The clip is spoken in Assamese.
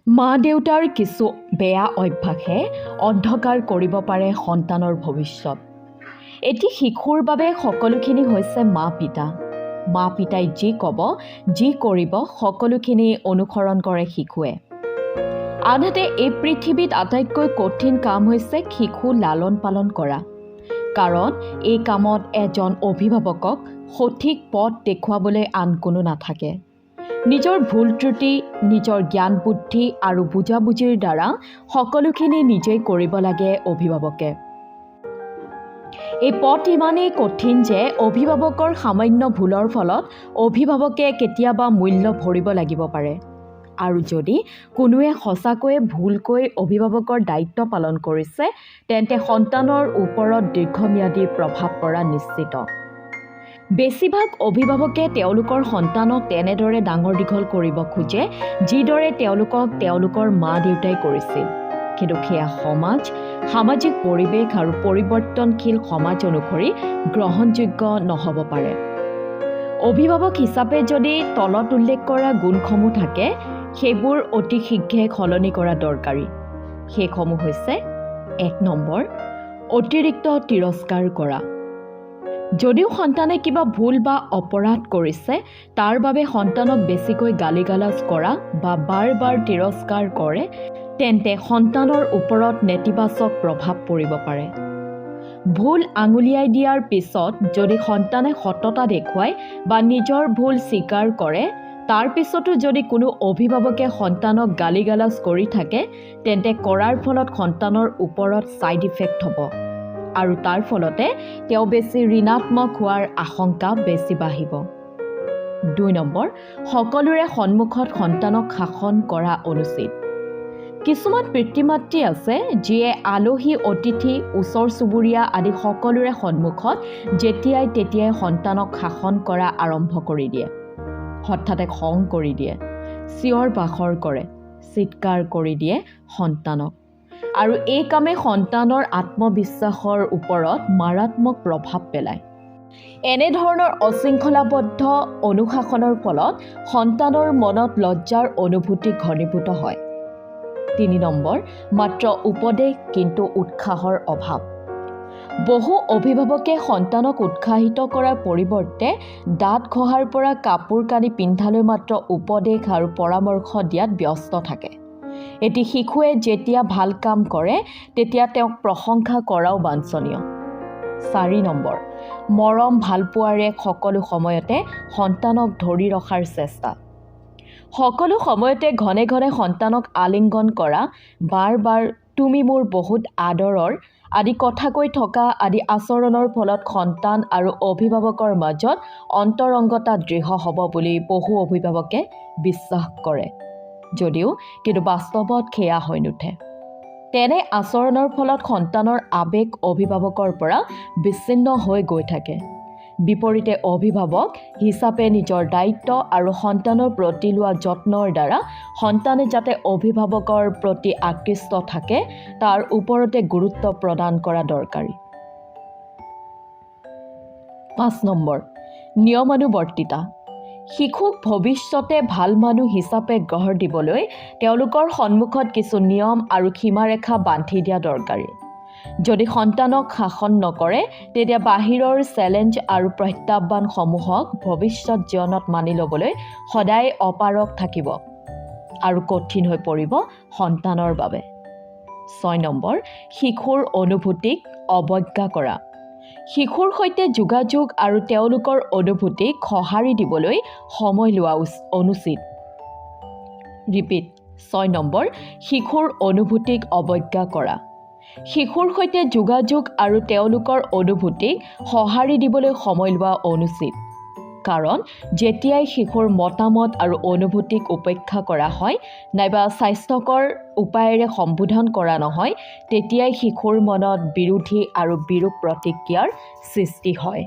মা দেউতাৰ কিছু বেয়া অভ্যাসে অন্ধকাৰ কৰিব পাৰে সন্তানৰ ভৱিষ্যত। এটি শিশুৰ বাবে সকলোখিনি হৈছে মা পিতা। মা পিতাই যি ক'ব, যি কৰিব সকলোখিনি অনুসৰণ কৰে শিশুৱে। আনহাতে এই পৃথিৱীত আটাইতকৈ কঠিন কাম হৈছে শিশু লালন পালন কৰা। কাৰণ এই কামত এজন অভিভাৱকক সঠিক পথ দেখুৱাবলৈ আন কোনো নাথাকে। নিজৰ ভুল ত্ৰুটি, নিজৰ জ্ঞান বুদ্ধি আৰু বুজাবুজিৰ দ্বাৰা সকলোখিনি নিজেই কৰিব লাগে অভিভাৱকে। এই পথ ইমানেই কঠিন যে অভিভাৱকৰ সামান্য ভুলৰ ফলত অভিভাৱকে কেতিয়াবা মূল্য ভৰিব লাগিব পাৰে। আৰু যদি কোনোৱে সঁচাকৈয়ে ভুলকৈ অভিভাৱকৰ দায়িত্ব পালন কৰিছে, তেন্তে সন্তানৰ ওপৰত দীৰ্ঘম্যাদী প্ৰভাৱ পৰা নিশ্চিত। বেছিভাগ অভিভাৱকে তেওঁলোকৰ সন্তানক তেনেদৰে ডাঙৰ দীঘল কৰিব খোজে যিদৰে তেওঁলোকক তেওঁলোকৰ মা দেউতাই কৰিছিল। কিন্তু সেয়া সামাজিক পৰিৱেশ আৰু পৰিৱৰ্তনশীল সমাজ অনুসৰি গ্ৰহণযোগ্য নহ'ব পাৰে। অভিভাৱক হিচাপে যদি তলত উল্লেখ কৰা গুণসমূহ থাকে, সেইবোৰ অতি শীঘ্ৰে সলনি কৰা দৰকাৰী। সেইসমূহ হৈছে ১ নম্বৰ, অতিৰিক্ত তিৰস্কাৰ কৰা। যদিও সন্তানে কিবা ভুল বা অপৰাধ কৰিছে, তাৰ বাবে সন্তানক বেছিকৈ গালিগালাজ কৰা বা বাৰ বাৰ তিৰস্কাৰ কৰে, তেন্তে সন্তানৰ ওপৰত নেতিবাচক প্ৰভাৱ পৰিব পাৰে। ভুল আঙুলিয়াই দিয়াৰ পিছত যদি সন্তানে সততা দেখুৱায় বা নিজৰ ভুল স্বীকাৰ কৰে, তাৰ পিছতো যদি কোনো অভিভাৱকে সন্তানক গালিগালাজ কৰি থাকে, তেন্তে কৰাৰ ফলত সন্তানৰ ওপৰত ছাইড ইফেক্ট হ'ব আৰু তাৰ ফলতে তেওঁ বেছি ঋণাত্মক হোৱাৰ আশংকা বেছি বাঢ়িব। ২ নম্বৰ, সকলোৰে সন্মুখত সন্তানক শাসন কৰা অনুচিত। কিছুমান পিতৃ মাতৃ আছে যিয়ে আলহী, অতিথি, ওচৰ চুবুৰীয়া আদি সকলোৰে সন্মুখত যেতিয়াই তেতিয়াই সন্তানক শাসন কৰা আৰম্ভ কৰি দিয়ে। হঠাতে খং কৰি দিয়ে, চিঞৰ বাখৰ কৰে, চিৎকাৰ কৰি দিয়ে সন্তানক। আৰু এই কামে সন্তানৰ আত্মবিশ্বাসৰ ওপৰত মাৰাত্মক প্ৰভাৱ পেলায়। এনেধৰণৰ অশৃংখলাবদ্ধ অনুশাসনৰ ফলত সন্তানৰ মনত লজ্জাৰ অনুভূতি ঘনীভূত হয়। ৩ নম্বৰ, মাত্ৰ উপদেশ কিন্তু উৎসাহৰ অভাৱ। বহু অভিভাৱকে সন্তানক উৎসাহিত কৰাৰ পৰিৱৰ্তে দাঁত ঘঁহাৰ পৰা কাপোৰ কানি পিন্ধালৈ মাত্ৰ উপদেশ আৰু পৰামৰ্শ দিয়াত ব্যস্ত থাকে। এটি শিশুৱে যেতিয়া ভাল কাম কৰে, তেতিয়া তেওঁক প্ৰশংসা কৰাও বাঞ্ছনীয়। ৪ নম্বৰ, মৰম ভালপোৱাৰে সকলো সময়তে সন্তানক ধৰি ৰখাৰ চেষ্টা। সকলো সময়তে ঘনে ঘনে সন্তানক আলিংগন কৰা, বাৰ বাৰ তুমি মোৰ বহুত আদৰৰ আদি কথা কৈ থকা আদি আচৰণৰ ফলত সন্তান আৰু অভিভাৱকৰ মাজত অন্তৰংগতা দৃঢ় হ'ব বুলি বহু অভিভাৱকে বিশ্বাস কৰে, যদিও কিন্তু বাস্তৱত সেয়া হৈ নুঠে। তেনে আচৰণৰ ফলত সন্তানৰ আৱেগ অভিভাৱকৰ পৰা বিচ্ছিন্ন হৈ গৈ থাকে। বিপৰীতে অভিভাৱক হিচাপে নিজৰ দায়িত্ব আৰু সন্তানৰ প্ৰতি লোৱা যত্নৰ দ্বাৰা সন্তানে যাতে অভিভাৱকৰ প্ৰতি আকৃষ্ট থাকে, তাৰ ওপৰতে গুৰুত্ব প্ৰদান কৰা দৰকাৰী। ৫ নম্বৰ, নিয়মানুৱৰ্তিতা। শিশুক ভৱিষ্যতে ভাল মানুহ হিচাপে গঢ় দিবলৈ তেওঁলোকৰ সন্মুখত কিছু নিয়ম আৰু সীমাৰেখা বান্ধি দিয়া দৰকাৰী। যদি সন্তানক শাসন নকৰে, তেতিয়া বাহিৰৰ চেলেঞ্জ আৰু প্ৰত্যাহ্বানসমূহক ভৱিষ্যত জীৱনত মানি ল'বলৈ সদায় অপাৰগ থাকিব আৰু কঠিন হৈ পৰিব সন্তানৰ বাবে। ৬ নম্বৰ, শিশুৰ অনুভূতিক অৱজ্ঞা কৰা। শিশুৰ সৈতে যোগাযোগ আৰু তেওঁলোকৰ অনুভূতিক সঁহাৰি দিবলৈ সময় লোৱা অনুচিত। ৬ নম্বৰ, শিশুৰ অনুভূতিক অৱজ্ঞা কৰা। শিশুৰ সৈতে যোগাযোগ আৰু তেওঁলোকৰ অনুভূতিক সঁহাৰি দিবলৈ সময় লোৱা অনুচিত। কাৰণ যেতিয়াই শিশুৰ মতামত আৰু অনুভূতিক উপেক্ষা কৰা হয় নাইবা স্বাস্থ্যকৰ উপায়েৰে সম্বোধন কৰা নহয়, তেতিয়াই শিশুৰ মনত বিৰোধী আৰু বিৰূপ প্ৰতিক্ৰিয়াৰ সৃষ্টি হয়।